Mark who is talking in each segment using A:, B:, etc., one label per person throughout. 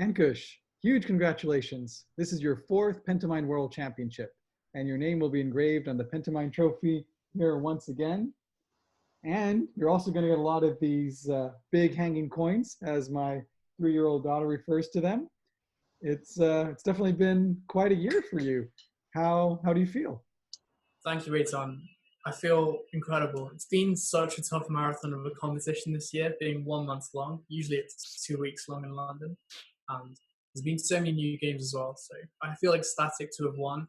A: Ankush, huge congratulations. This is your fourth Pentamine World Championship, and your name will be engraved on the Pentamine trophy here once again. And you're also going to get a lot of these big hanging coins, as my 3-year-old daughter refers to them. It's definitely been quite a year for you. How do you feel?
B: Thank you, Etan. I feel incredible. It's been such a tough marathon of a competition this year, being 1 month long. Usually it's 2 weeks long in London. And there's been so many new games as well. So I feel ecstatic to have won.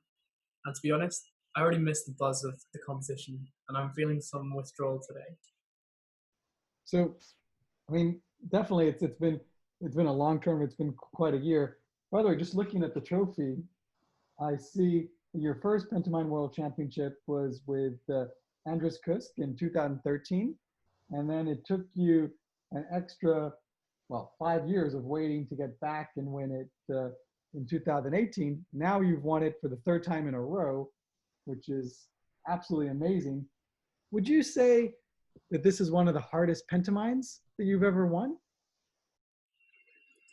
B: And to be honest, I already missed the buzz of the competition, and I'm feeling some withdrawal today.
A: So, I mean, definitely it's been a long term. It's been quite a year. By the way, just looking at the trophy, I see your first Pentamine World Championship was with Andres Kusk in 2013, and then it took you an extra, well, 5 years of waiting to get back and win it in 2018. Now you've won it for the third time in a row, which is absolutely amazing. Would you say that this is one of the hardest Pentamines that you've ever won?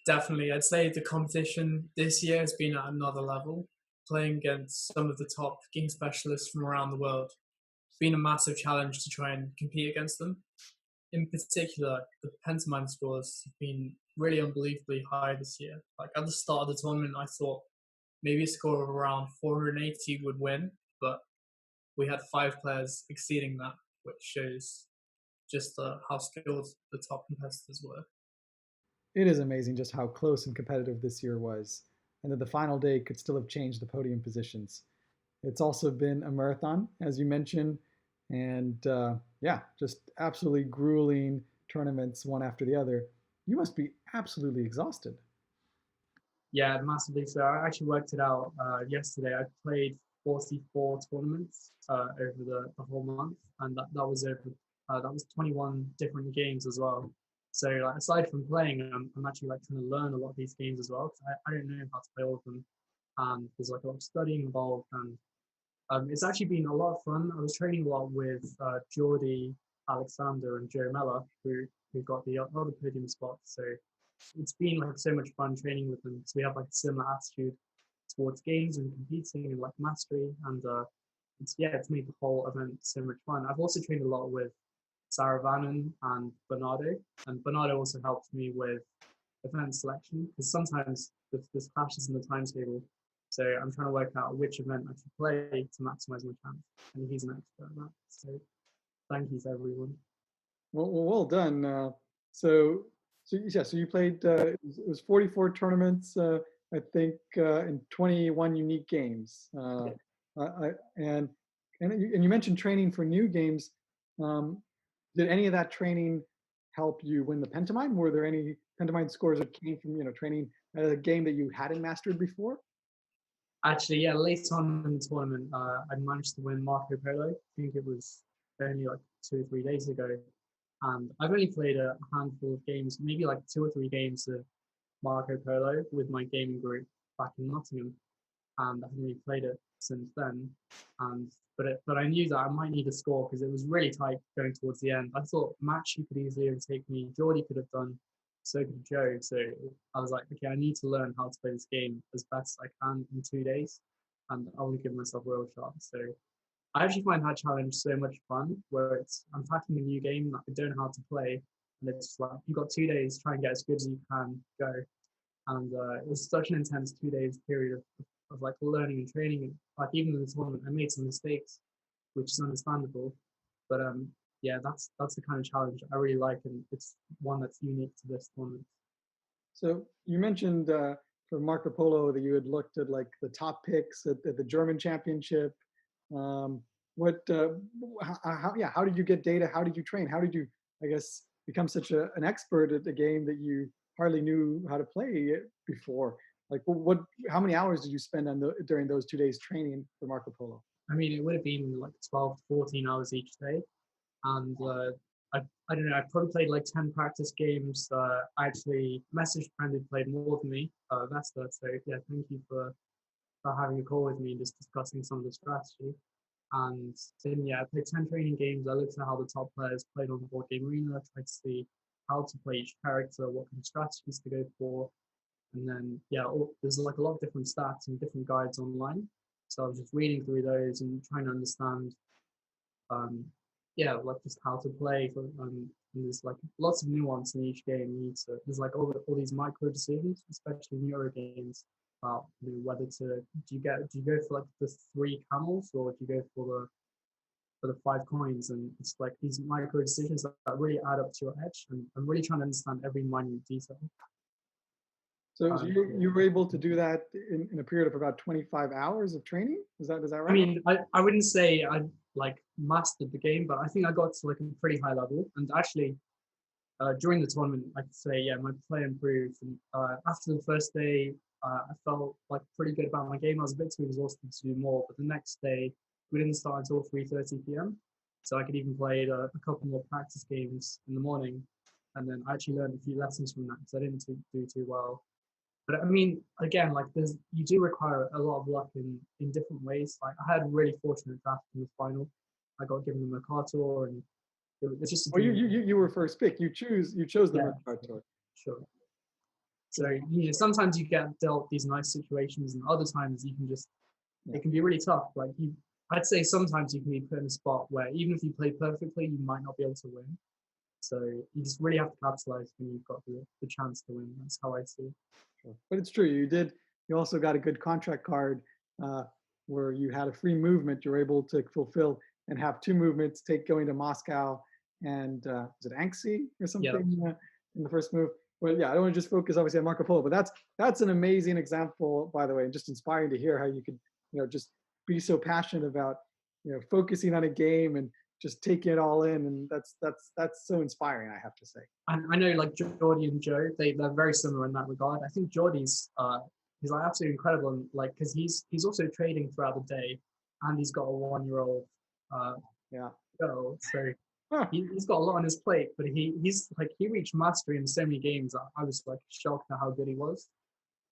B: Definitely, I'd say the competition this year has been at another level. Playing against some of the top game specialists from around the world, it's been a massive challenge to try and compete against them. In particular, the Pentamine scores have been really unbelievably high this year. Like at the start of the tournament, I thought maybe a score of around 480 would win, but we had 5 players exceeding that, which shows just how skilled the top competitors were.
A: It is amazing just how close and competitive this year was, and that the final day could still have changed the podium positions. It's also been a marathon, as you mentioned, and yeah, just absolutely grueling tournaments one after the other. You must be absolutely exhausted.
B: Yeah, massively. So I actually worked it out yesterday. I played 44 tournaments over the whole month, and that was over that was 21 different games as well. So like, aside from playing, I'm actually like trying to learn a lot of these games as well. I don't know how to play all of them, and there's like a lot of studying involved, and it's actually been a lot of fun. I was training a lot with Geordie, Alexander, and Joe Mellor, who got the other podium spots. So it's been like so much fun training with them. So we have like a similar attitude towards games and competing and like mastery, and it's made the whole event so much fun. I've also trained a lot with Sarah Vannon and Bernardo, and Bernardo also helped me with event selection because sometimes there's clashes in the timetable. So I'm trying to work out which event I should play to maximize my chance, and he's an expert at that. So thank you to everyone.
A: Well done. So you played. It was 44 tournaments, I think, in 21 unique games.
B: Yeah.
A: I, and you mentioned training for new games. Did any of that training help you win the Pentamine? Were there any Pentamine scores that came from training at a game that you hadn't mastered before?
B: Actually, yeah, late on in the tournament, I managed to win Marco Polo. I think it was only like 2 or 3 days ago. And I've only played a handful of games, maybe like 2 or 3 games of Marco Polo with my gaming group back in Nottingham. And I haven't really played it since then. But I knew that I might need a score because it was really tight going towards the end. I thought Matchy could easily overtake me. Geordie could have done, so could Joe. So I was like, okay, I need to learn how to play this game as best I can in 2 days, and I want to give myself a real shot. So I actually find that challenge so much fun, where it's I'm tackling a new game that I don't know how to play, and it's like you've got 2 days, try and get as good as you can go. And it was such an intense 2 days period of like learning and training. And like even in the tournament, I made some mistakes, which is understandable. But yeah, that's the kind of challenge I really like, and it's one that's unique to this tournament.
A: So you mentioned for Marco Polo that you had looked at like the top picks at the German Championship. Um, what, how did you get data? How did you train? How did you, I guess, become such an expert at the game that you hardly knew how to play before? Like, how many hours did you spend during those 2 days training for Marco Polo?
B: I mean, it would have been like 12 to 14 hours each day. And I don't know, I probably played like 10 practice games. I actually messaged a friend who played more than me, Vesta. So yeah, thank you for having a call with me and just discussing some of the strategy. And then yeah, I played 10 training games. I looked at how the top players played on the board game arena, tried to see how to play each character, what kind of strategies to go for. And then, yeah, there's like a lot of different stats and different guides online. So I was just reading through those and trying to understand, um, yeah, like just how to play. And there's like lots of nuance in each game. There's like all these micro decisions, especially in Euro games, about whether to do you go for like the 3 camels, or do you go for the 5 coins? And it's like these micro decisions that really add up to your edge. And I'm really trying to understand every minute detail.
A: So you were able to do that in a period of about 25 hours of training? Is that
B: I
A: right?
B: mean, I wouldn't say I like mastered the game, but I think I got to like a pretty high level. And actually, during the tournament, I could say, yeah, my play improved. And after the first day, I felt like pretty good about my game. I was a bit too exhausted to do more, but the next day we didn't start until 3:30 p.m. So I could even play a couple more practice games in the morning, and then I actually learned a few lessons from that because I didn't do too well. But I mean, again, like you do require a lot of luck in different ways. Like I had a really fortunate draft in the final. I got given the Mercator, and it's just a
A: Well,
B: dream.
A: you were first pick. You chose the
B: Yeah,
A: Mercator.
B: sure. So sometimes you get dealt these nice situations, and other times you can just it can be really tough. Like I'd say sometimes you can be put in a spot where even if you play perfectly, you might not be able to win. So you just really have to capitalize when you've got the chance to win. That's how I see it.
A: Sure. But it's true. You also got a good contract card where you had a free movement. You're able to fulfill and have 2 movements, going to Moscow and was it Anxi or something in the first move? Well, yeah, I don't want to just focus obviously on Marco Polo, but that's an amazing example, by the way, and just inspiring to hear how you could, just be so passionate about, focusing on a game and just taking it all in. And that's so inspiring, I have to say.
B: And I know like Geordie and Joe, they're very similar in that regard. I think Geordie's he's like absolutely incredible, and like because he's also trading throughout the day, and he's got a 1-year-old girl, so he's got a lot on his plate. But he's like he reached mastery in so many games. I was like shocked at how good he was,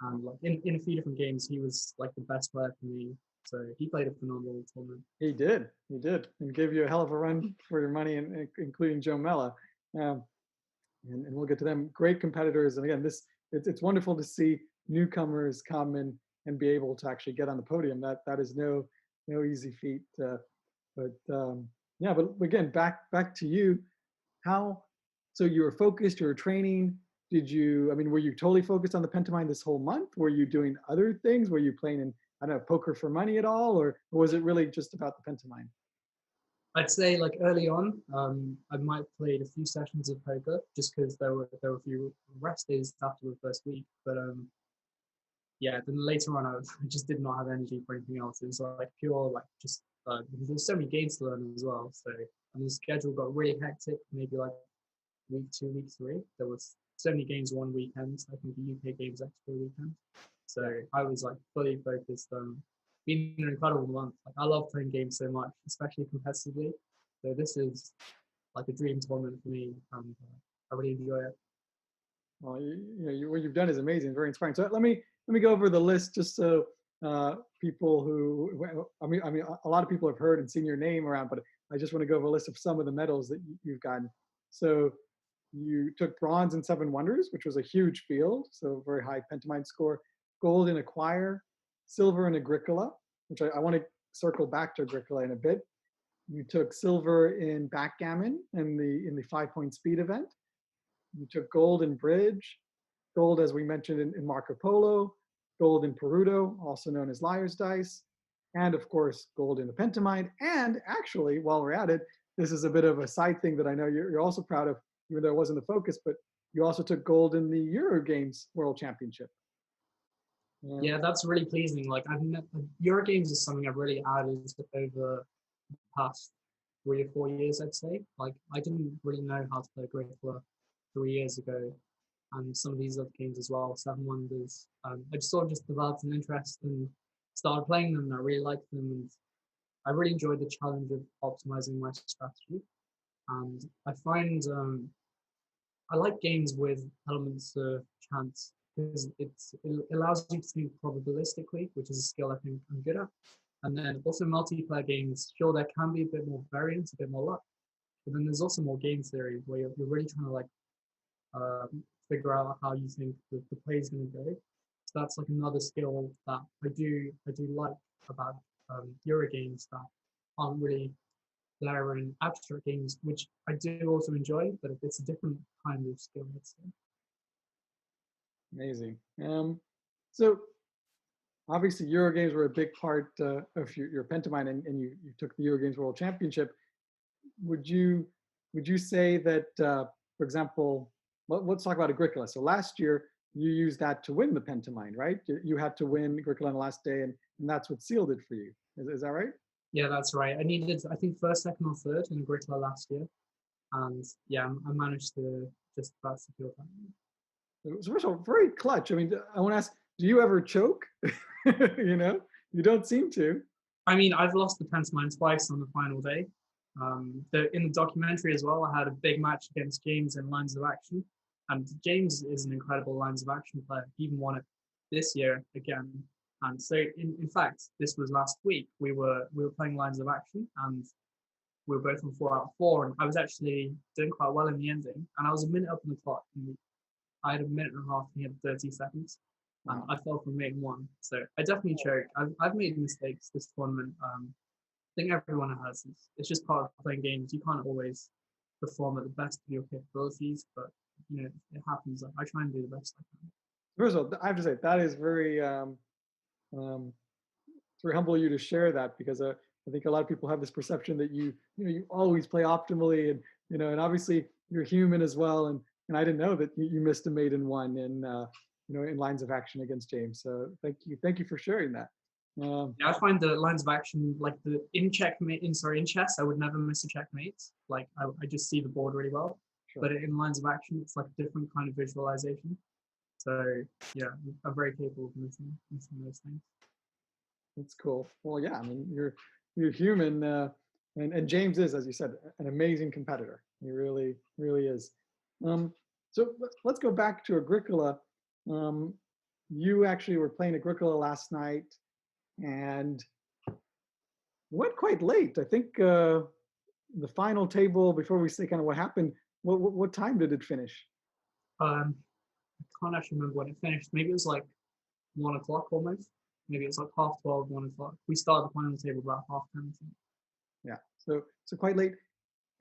B: and like in a few different games, he was like the best player for me. So he played a phenomenal tournament.
A: He did, and gave you a hell of a run for your money, and including Joe Mella. And we'll get to them. Great competitors, and again, it's wonderful to see newcomers come and be able to actually get on the podium. That is no easy feat. But again, back to you. So you were focused, you were training. Were you totally focused on the Pentamine this whole month? Were you doing other things? Were you playing in, I don't know, poker for money at all? Or was it really just about the Pentamine?
B: I'd say like early on, I might have played a few sessions of poker just because there were a few rest days after the first week. But yeah, then later on, I just did not have energy for anything else. It was like pure like just because there's so many games to learn as well. So and the schedule got really hectic. Maybe like week 2, week 3, there was so many games one weekend. I think the UK games extra weekend. So I was like fully focused. Been an incredible month. Like I love playing games so much, especially competitively. So this is like a dream tournament for me, and I really enjoy it.
A: Well, what you've done is amazing, very inspiring. So let me go over the list just so people a lot of people have heard and seen your name around, but I just want to go over a list of some of the medals that you've gotten. So you took bronze in 7 Wonders, which was a huge field, so very high Pentamine score. Gold in Acquire, silver in Agricola, which I want to circle back to Agricola in a bit. You took silver in Backgammon in the 5-point speed event. You took gold in Bridge, gold, as we mentioned, in Marco Polo, gold in Perudo, also known as Liar's Dice, and of course, gold in the Pentamind. And actually, while we're at it, this is a bit of a side thing that I know you're also proud of, even though it wasn't the focus, but you also took gold in the Euro Games World Championship.
B: Yeah, that's really pleasing. Like Euro Games is something I've really added over the past 3 or 4 years, I'd say. Like I didn't really know how to play Agricola 3 years ago, and some of these other games as well, 7 Wonders. I just sort of just developed an interest and started playing them, and I really liked them, and I really enjoyed the challenge of optimizing my strategy. And I find I like games with elements of chance because it allows you to think probabilistically, which is a skill I think I'm good at. And then also multiplayer games, sure, there can be a bit more variance, a bit more luck, but then there's also more game theory where you're really trying to like figure out how you think the play is going to go. So that's like another skill that I do like about Euro games that aren't really layering abstract games, which I do also enjoy, but it's a different kind of skill, let's say.
A: Amazing. So obviously Euro games were a big part of your Pentamine, and you took the Euro Games World Championship. Would you would you say that, for example, let's talk about Agricola. So last year you used that to win the Pentamine, right? You had to win Agricola on the last day, and that's what sealed it for you. Is that right?
B: Yeah, that's right. I needed, I think, first, second, or third in Agricola last year, and yeah, I managed to just about secure that.
A: So first of all, very clutch. I mean, I want to ask, do you ever choke? You know, you don't seem to.
B: I mean, I've lost the Pentamine twice on the final day. In the documentary as well, I had a big match against James in Lines of Action, and James is an incredible Lines of Action player. He even won it this year again. And so, in fact, this was last week. We were playing Lines of Action, and we were both on 4 out of 4. And I was actually doing quite well in the ending, and I was a minute up on the clock. And I had a minute and a half, and he had 30 seconds.
A: Wow.
B: I fell from main one, so I definitely choked. I've made mistakes this tournament. I think everyone has. It's just part of playing games. You can't always perform at the best of your capabilities, but you know it happens. I try and do the best I can.
A: First of all, I have to say that is um, it's very humble of you to share that, because I think a lot of people have this perception that you always play optimally, and and obviously you're human as well, and I didn't know that you missed a maiden one in Lines of Action against James. So thank you for sharing that.
B: Yeah, I find the lines of action like the in checkmate in chess, I would never miss a checkmate. Like I just see the board really well.
A: Sure.
B: But in lines of action, it's like a different kind of visualization. So yeah, I'm very capable of missing those things.
A: That's cool. Well, yeah, I mean, you're human, and James is, as you said, an amazing competitor. He really is. So let's go back to Agricola. Um, you actually were playing Agricola last night, and went quite late. I think the final table, before we say kind of what happened, what time did it finish?
B: I can't actually remember when it finished. Maybe it was like 1 o'clock almost. Maybe it was like half 12, 1 o'clock. We started the final table about half 10.
A: Yeah, so quite late.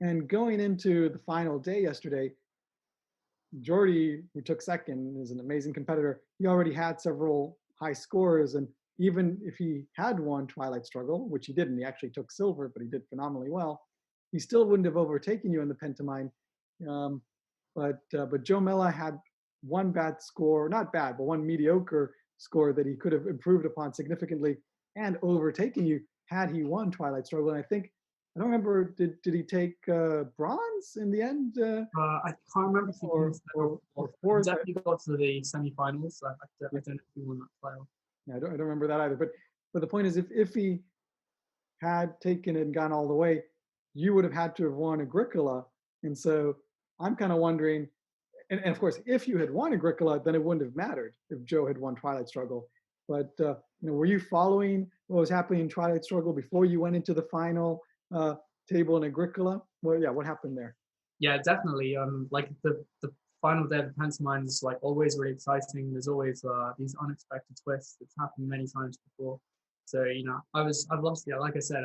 A: And going into the final day yesterday, Jordy, who took second, is an amazing competitor. He already had several high scores, and even if he had won Twilight Struggle, which he didn't, he actually took silver, but he did phenomenally well. He still wouldn't have overtaken you in the Pentamine. Um, but Joe Mella had one bad score, not bad, but one mediocre score that he could have improved upon significantly and overtaken you had he won Twilight Struggle. And I don't remember, did he take bronze in the end?
B: I can't remember if he
A: or fourth.
B: definitely got to the semi-finals. I don't know if he won that final.
A: Yeah, I don't remember that either. But the point is, if he had taken it and gone all the way, you would have had to have won Agricola. And so I'm kind of wondering, and of course, if you had won Agricola, then it wouldn't have mattered if Joe had won Twilight Struggle. But were you following what was happening in Twilight Struggle before you went into the final table in Agricola? Well, yeah, what happened there?
B: Yeah, definitely. Like the final day of the Pentamine is like always really exciting. There's always these unexpected twists. It's happened many times before. So I've lost. Yeah, like I said,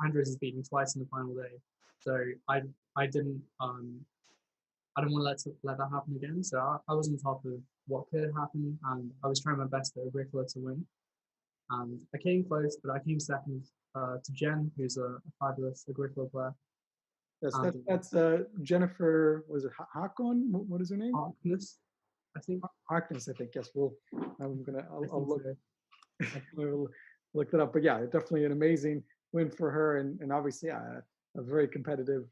B: Andres has beaten me twice in the final day. So I didn't I don't want to let that happen again. So I was on top of what could happen, and I was trying my best at Agricola to win. And I came close, but I came second to Jen, who's a fabulous Agricola player.
A: Yes, that's Jennifer. Was it Hakon? What is her name?
B: Harkness, I think.
A: Harkness, I think. Yes. I'll look.
B: So.
A: Look that up. But yeah, definitely an amazing win for her, and obviously a very competitive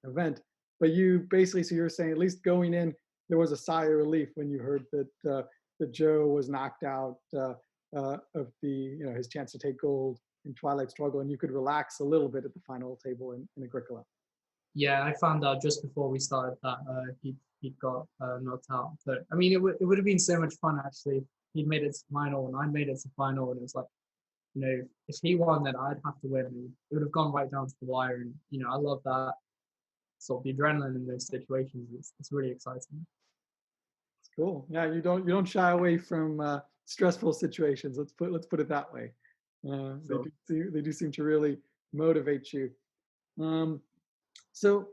A: event. But you basically, so you're saying at least going in, there was a sigh of relief when you heard that Joe was knocked out of his chance to take gold in Twilight Struggle, and you could relax a little bit at the final table in Agricola.
B: Yeah, I found out just before we started that he got knocked out. But I mean, it would have been so much fun actually. He'd made it to final, and I made it to final, and it was like, if he won, then I'd have to win. It would have gone right down to the wire, and I love that sort of the adrenaline in those situations. It's really exciting.
A: Cool. Yeah, you don't shy away from stressful situations. Let's put it that way. They
B: So
A: do seem to really motivate you. Um, so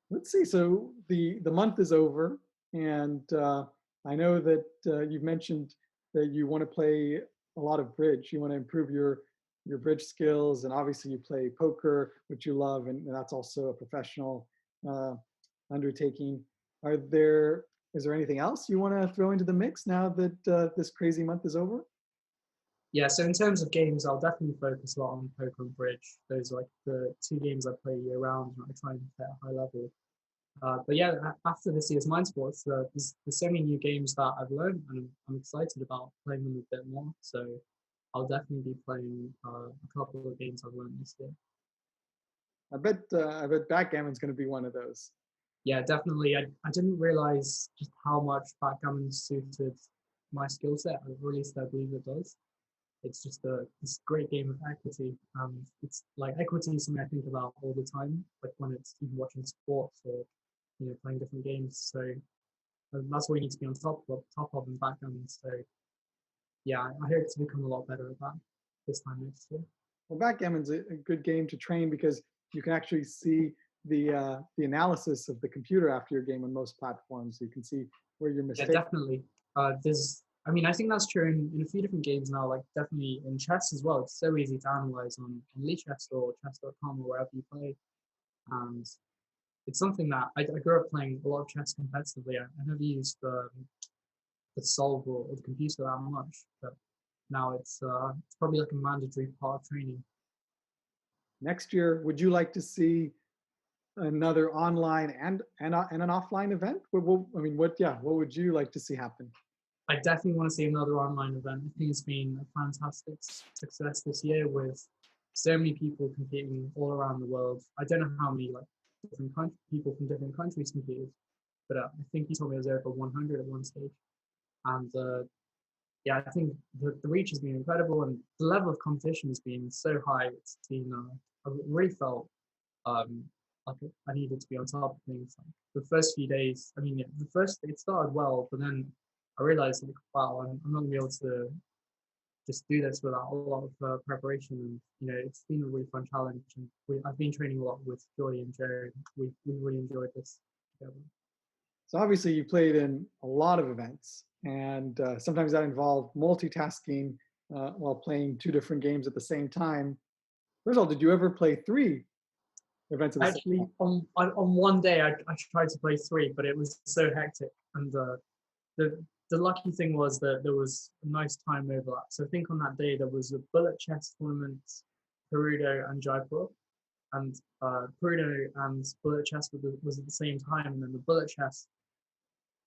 A: let's see. So the month is over, and I know that you've mentioned that you want to play a lot of bridge. You want to improve your bridge skills, and obviously you play poker, which you love, and that's also a professional uh, undertaking. Are there is there anything else you want to throw into the mix now that this crazy month is over?
B: yeah, so in terms of games, I'll definitely focus a lot on poker and bridge. Those are like the two games I play year round, and I try and play at a high level. But yeah, after this year's Mind Sports, there's so many new games that I've learned, and I'm excited about playing them a bit more. So I'll definitely be playing a couple of games I've learned this year.
A: I bet backgammon's going to be one of those.
B: Yeah, definitely. I didn't realize just how much backgammon suited my skill set. At least I believe it does. It's just this great game of equity. It's like equity is something I think about all the time, like when it's even watching sports or playing different games. So that's what you need to be on top of in backgammon. So yeah, I hope to become a lot better at that this time next year.
A: Well, backgammon's a good game to train because you can actually see the analysis of the computer after your game on most platforms. You can see where your
B: Yeah,
A: mistakes.
B: definitely. I mean, I think that's true in a few different games now, like definitely in chess as well. It's so easy to analyze on Lichess or chess.com or wherever you play. And it's something that I grew up playing a lot of chess competitively. I never used the solve or the computer that much, but now it's probably like a mandatory part of training.
A: Next year, would you like to see another online and an offline event? I mean, what would you like to see happen?
B: I definitely want to see another online event. I think it's been a fantastic success this year with so many people competing all around the world. I don't know how many like different people from different countries competed, but I think he told me it was over 100 at one stage. And yeah, I think the reach has been incredible, and the level of competition has been so high. It's been I really felt um, like I needed to be on top of things. Like the first few days, I mean, yeah, it started well, but then I realized like, wow, I'm not gonna be able to just do this without a lot of preparation. And it's been a really fun challenge. And I've been training a lot with Joy and Jared. We really enjoyed this together.
A: So obviously, you played in a lot of events, and sometimes that involved multitasking while playing two different games at the same time. First of all, did you ever play three events at the same
B: Actually,
A: time?
B: on one day, I tried to play three, but it was so hectic. And the lucky thing was that there was a nice time overlap. So I think on that day there was a bullet chess tournament, Perudo and Jaipur, and Perudo and bullet chess was at the same time, and then the bullet chess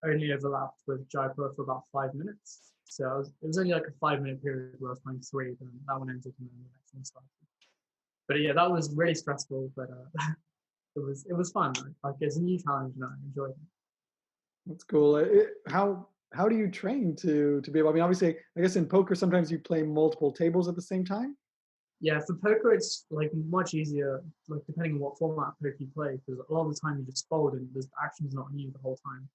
B: only overlapped with Jaipur for about 5 minutes. So it was only like a 5 minute period where I was playing three, then that one ended and then the next one started. But yeah, that was really stressful, but it was fun. Like it's a new challenge and I enjoyed it.
A: That's cool. How do you train to be able? I mean, obviously, I guess in poker sometimes you play multiple tables at the same time.
B: Yeah, for poker it's like much easier, like depending on what format of poker you play, because a lot of the time you just fold and the action's not on you the whole time.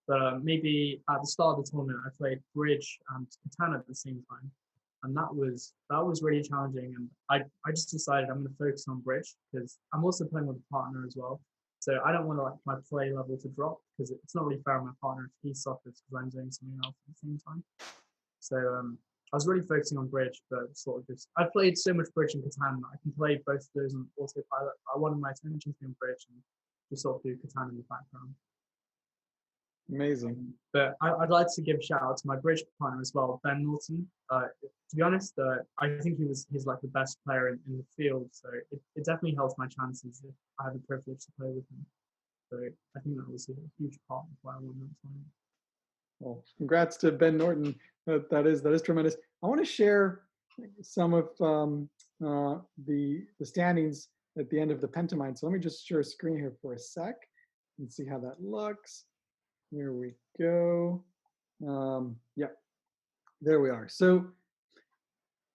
B: But maybe at the start of the tournament, I played bridge and Etan at the same time, and that was really challenging. And I just decided I'm going to focus on bridge because I'm also playing with a partner as well. So I don't want like my play level to drop because it's not really fair on my partner if he suffers because I'm doing something else at the same time. So I was really focusing on bridge, but sort of just I played so much bridge and Catan that I can play both of those on autopilot. I wanted my attention to be on bridge and just sort of do Catan in the background.
A: Amazing.
B: But I'd like to give a shout out to my bridge partner as well, Ben Norton. To be honest, I think he's like the best player in the field, so it definitely helps my chances if I have the privilege to play with him. So I think that was a huge part of why I won that tournament.
A: Well, congrats to Ben Norton. That is tremendous. I want to share some of the standings at the end of the Pentamine. So let me just share a screen here for a sec and see how that looks. Here we go. Yeah, there we are. So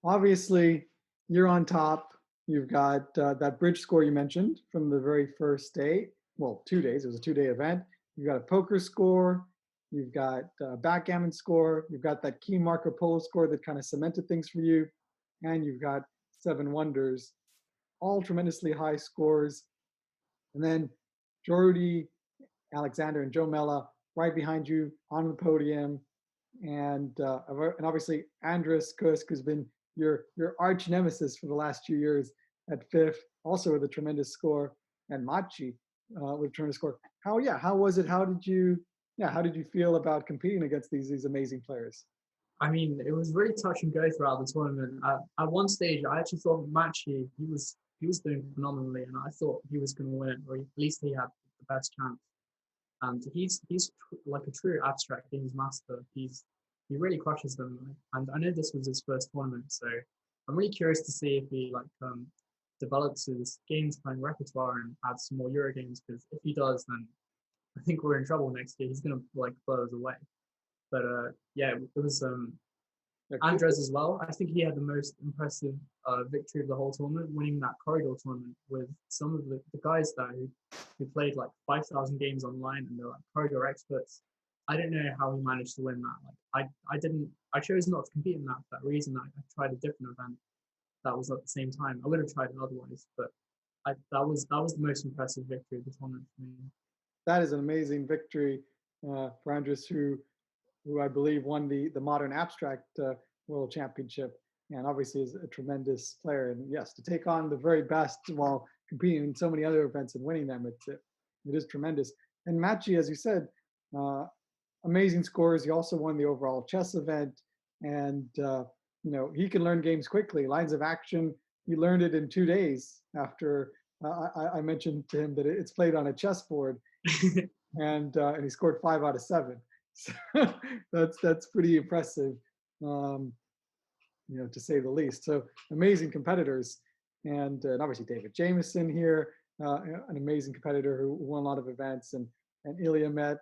A: obviously you're on top. You've got that bridge score you mentioned from the very first day. Well, 2 days. It was a 2-day event. You've got a poker score. you've got backgammon score, you've got that key Marco Polo score that kind of cemented things for you, and you've got Seven Wonders, all tremendously high scores. And then Jordy Alexander and Joe Mella right behind you on the podium. And obviously Andres Kusk, who's been your arch nemesis for the last 2 years at fifth, also with a tremendous score, and Machi with a tremendous score. How was it? How did you feel about competing against these amazing players?
B: I mean, it was really touch and go throughout the tournament. At one stage, I actually thought Machi, he was doing phenomenally, and I thought he was going to win it, or at least he had the best chance. And he's like a true abstract games master. He really crushes them. And I know this was his first tournament, so I'm really curious to see if he develops his games playing repertoire and adds some more Euro games. Because if he does, then I think we're in trouble next year. He's gonna blow us away. But yeah, it was Andres as well. I think he had the most impressive victory of the whole tournament, winning that corridor tournament with some of the guys there who played like 5,000 games online, and they're like corridor experts. I don't know how he managed to win that. I chose not to compete in that for that reason. I tried a different event that was at the same time. I would have tried it otherwise, but that was the most impressive victory of the tournament for me.
A: That is an amazing victory for Andres, who I believe won the Modern Abstract World Championship, and obviously is a tremendous player. And yes, to take on the very best while competing in so many other events and winning them, it is tremendous. And Machi, as you said, amazing scores. He also won the overall chess event, and he can learn games quickly. Lines of action, he learned it in 2 days after I mentioned to him that it's played on a chessboard, and he scored 5 out of 7. So that's pretty impressive, to say the least. So amazing competitors, and obviously David Jameson here, an amazing competitor who won a lot of events, and Ilya Met,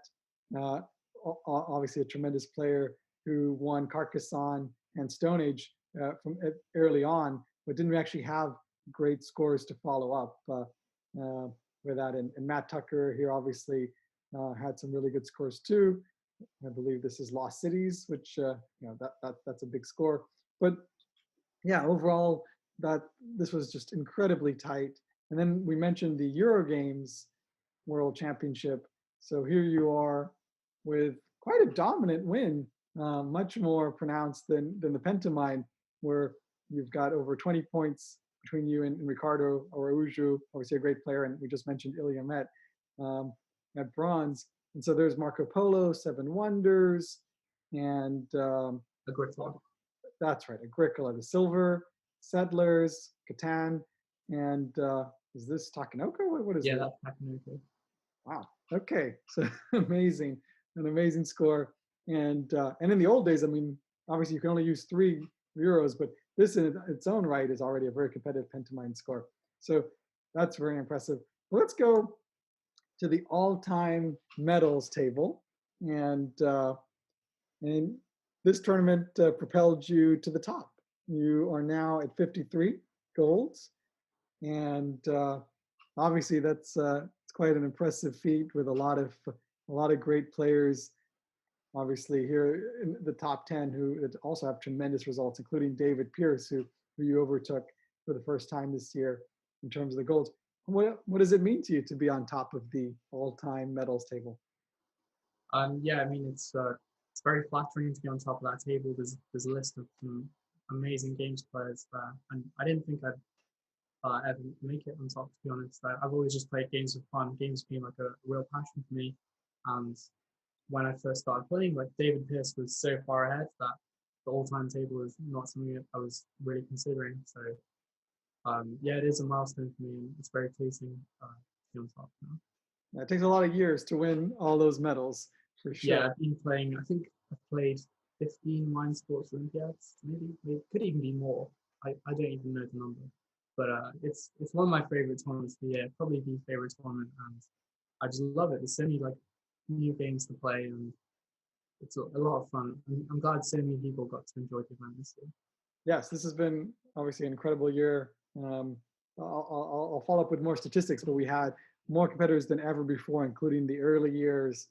A: obviously a tremendous player who won Carcassonne and Stone Age from early on, but didn't actually have great scores to follow up with that. And Matt Tucker here obviously had some really good scores too. I believe this is Lost Cities, which that's a big score. But yeah, overall, that this was just incredibly tight. And then we mentioned the Euro Games World Championship. So here you are with quite a dominant win, much more pronounced than the Pentamine, where you've got over 20 points between you and Ricardo Araujo, obviously a great player, and we just mentioned Ilya Met at bronze. And so there's Marco Polo, Seven Wonders, and
B: Agricola.
A: That's right, Agricola, the silver, Settlers, Catan, and is this Takenoko? What is it?
B: Yeah, that's Takenoko.
A: Wow. Okay, so amazing, an amazing score. And in the old days, I mean, obviously you can only use 3 euros, but this in its own right is already a very competitive Pentamine score. So that's very impressive. Well, let's go to the all-time medals table, and this tournament propelled you to the top. You are now at 53 golds, and obviously that's it's quite an impressive feat with a lot of great players. Obviously here in the top 10 who also have tremendous results, including David Pierce, who you overtook for the first time this year in terms of the golds. What does it mean to you to be on top of the all-time medals table?
B: Yeah, I mean it's very flattering to be on top of that table. There's a list of some amazing games players there, and I didn't think I'd ever make it on top, to be honest. I've always just played games for fun. Games being like a real passion for me, and when I first started playing, like David Pierce was so far ahead that the all-time table is not something that I was really considering. So yeah, it is a milestone for me, and it's very pleasing to be on top now.
A: It takes a lot of years to win all those medals, for sure.
B: Yeah, I've been playing, I think I've played 15 Mind Sports Olympiads, maybe. It could even be more. I don't even know the number. But it's one of my favorite tournaments of the year, probably the favorite tournament, and I just love it. There's so many like new games to play, and it's a lot of fun. I'm glad so many people got to enjoy the event this year.
A: Yes, this has been obviously an incredible year. I'll follow up with more statistics, but we had more competitors than ever before, including the early years.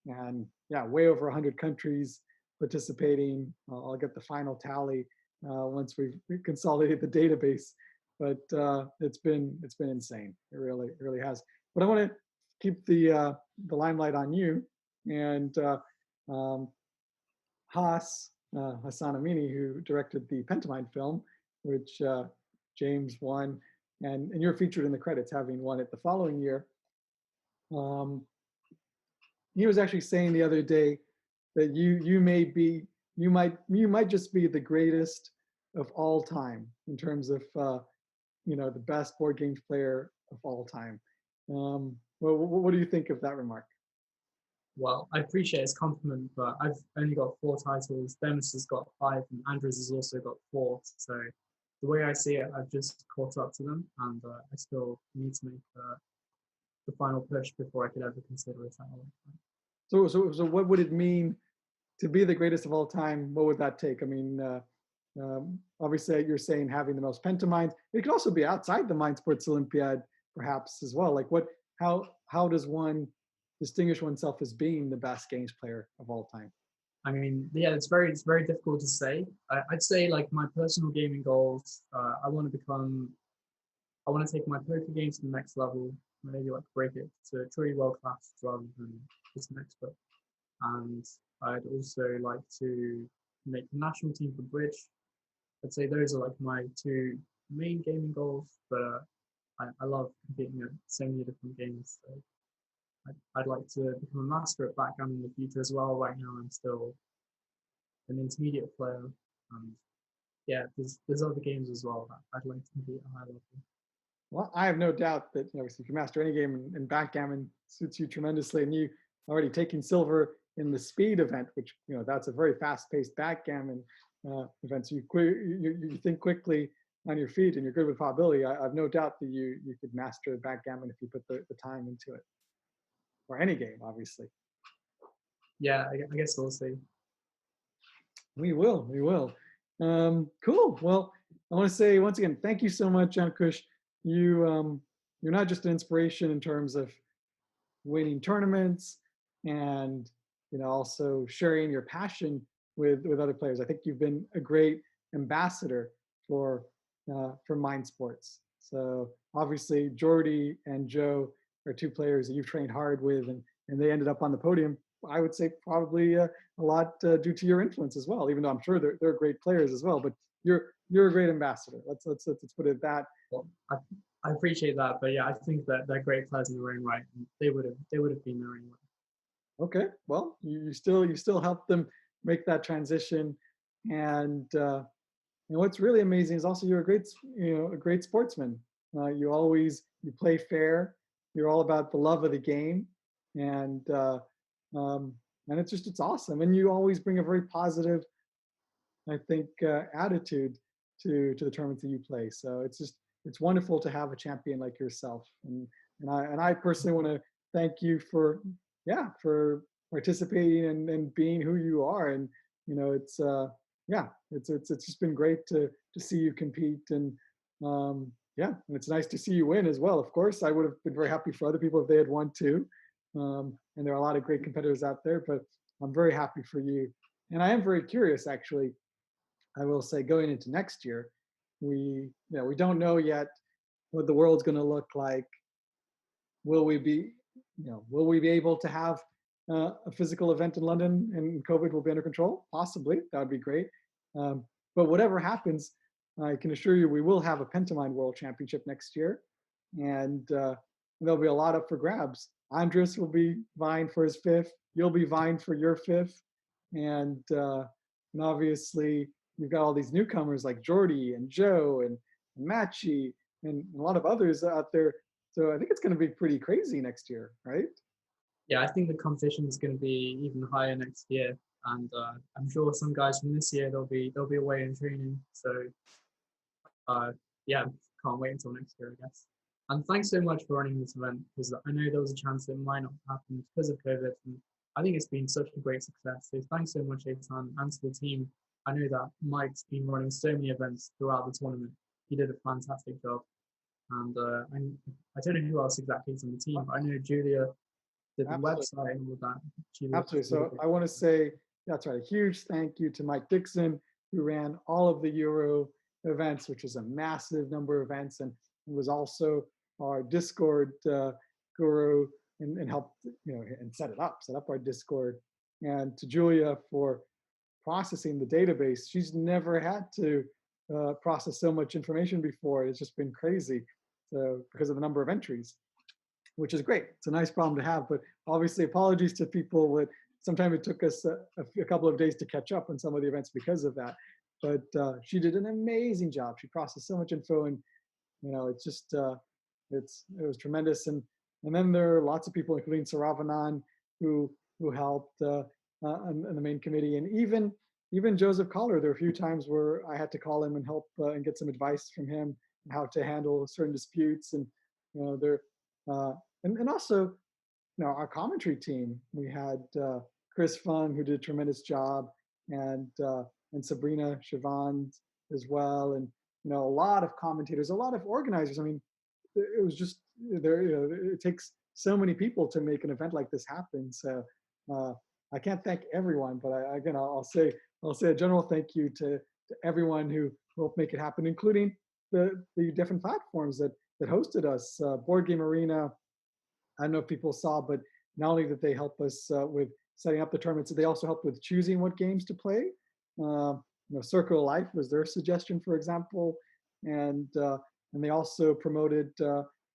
A: and yeah, way over 100 countries participating. I'll get the final tally once we've consolidated the database, but it's been insane. It really has. But I want to keep the limelight on you and um, Hassan Amini, who directed the Pentamind film, which James won, and you're featured in the credits, having won it the following year. Um, he was actually saying the other day that you might just be the greatest of all time in terms of the best board games player of all time. Well, what do you think of that remark?
B: Well, I appreciate his compliment, but I've only got 4 titles. Demis has got 5, and Andres has also got 4. So the way I see it, I've just caught up to them, and I still need to make the final push before I could ever consider a title.
A: So what would it mean to be the greatest of all time? What would that take? I mean, obviously you're saying having the most Pentamines. It could also be outside the Mind Sports Olympiad, perhaps as well. Like how does one distinguish oneself as being the best games player of all time?
B: I mean, yeah, it's very difficult to say. I'd say like my personal gaming goals. I want to take my poker games to the next level. Maybe like break it to truly world class rather than just an expert. And I'd also like to make the national team for bridge. I'd say those are like my 2 main gaming goals. But I love competing at so many different games. So I'd like to become a master at backgammon in the future as well. Right now, I'm still an intermediate player. And yeah, there's other games as well that I'd like to compete at a high level.
A: Well, I have no doubt that if you master any game, and backgammon suits you tremendously, and you already taking silver in the speed event, which that's a very fast-paced backgammon event. So you think quickly on your feet, and you're good with probability. I have no doubt that you could master backgammon if you put the time into it, or any game, obviously.
B: Yeah, I guess we'll see.
A: We will. Cool. Well, I want to say once again, thank you so much, Ankush. You're not just an inspiration in terms of winning tournaments and also sharing your passion with other players. I think you've been a great ambassador for Mind Sports. So obviously Jordy and Joe are 2 players that you've trained hard with, and they ended up on the podium. I would say probably a lot due to your influence as well, even though I'm sure they're great players as well. But you're a great ambassador. Let's put it at that.
B: Well, I appreciate that, but yeah, I think that they're great players in their own right, and they would have been there anyway.
A: Okay, well, you still help them make that transition, and what's really amazing is also you're a great sportsman. You play fair. You're all about the love of the game, and it's awesome. And you always bring a very positive, I think, attitude to the tournaments that you play. So it's wonderful to have a champion like yourself. And I personally want to thank you for participating and being who you are. And it's just been great to see you compete. And and it's nice to see you win as well. Of course, I would have been very happy for other people if they had won too. And there are a lot of great competitors out there, but I'm very happy for you. And I am very curious, actually. I will say, going into next year, we don't know yet what the world's going to look like. Will we be able to have a physical event in London and COVID will be under control? Possibly, that would be great. But whatever happens, I can assure you we will have a Pentamind World Championship next year, and there'll be a lot up for grabs. Andres will be vying for his 5th. You'll be vying for your 5th, and obviously you've got all these newcomers like Jordy and Joe and Machi and a lot of others out there. So I think it's going to be pretty crazy next year, right?
B: Yeah, I think the competition is going to be even higher next year, and I'm sure some guys from this year they'll be away in training. So yeah, can't wait until next year, I guess. And thanks so much for running this event, because I know there was a chance it might not happen because of COVID, and I think it's been such a great success. So thanks so much, Etan, and to the team. I know that Mike's been running so many events throughout the tournament. He did a fantastic job. And I don't know who else exactly is on the team, but I know Julia the
A: Absolutely.
B: website and all that. She looks
A: Absolutely.
B: really
A: So
B: good.
A: I want to say, that's right, a huge thank you to Mike Dixon, who ran all of the Euro events, which was a massive number of events, and was also our Discord guru and helped, and set up our Discord. And to Julia for processing the database. She's never had to process so much information before. It's just been crazy. So because of the number of entries, which is great. It's a nice problem to have, but obviously apologies to people with, sometimes it took us a couple of days to catch up on some of the events because of that. But she did an amazing job. She processed so much info, and it's just it was tremendous. And then there are lots of people, including Saravanan, who helped on the main committee, and even Joseph Collar. There were a few times where I had to call him and help and get some advice from him on how to handle certain disputes, and there and also our commentary team. We had Chris Fung, who did a tremendous job, and Sabrina Siobhan as well, and a lot of commentators, a lot of organizers. I mean, it was just there. It takes so many people to make an event like this happen. So I can't thank everyone, but again, I'll say a general thank you to everyone who helped make it happen, including the different platforms that hosted us. Board Game Arena, I don't know if people saw, but not only did they help us with setting up the tournaments, they also helped with choosing what games to play. Circle of Life was their suggestion, for example, and they also promoted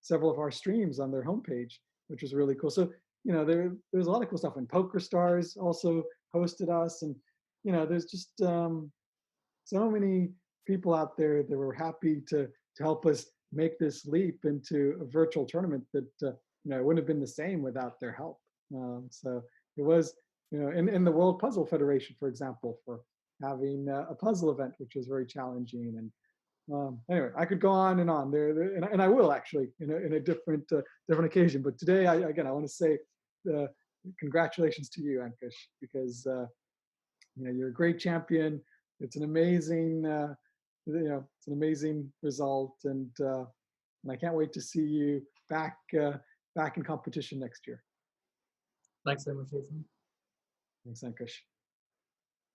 A: several of our streams on their homepage, which was really cool. So there's a lot of cool stuff. And Poker Stars also hosted us, and there's just so many people out there that were happy to help us make this leap into a virtual tournament that it wouldn't have been the same without their help. So it was, in the World Puzzle Federation, for example, for having a puzzle event, which was very challenging. And anyway, I could go on and on there, and I will actually in a different occasion. But today, I want to say congratulations to you, Ankush, because you're a great champion. It's an amazing, it's an amazing result, and I can't wait to see you back in competition next year.
B: Thanks so much, Etan.
A: Thanks, Ankush.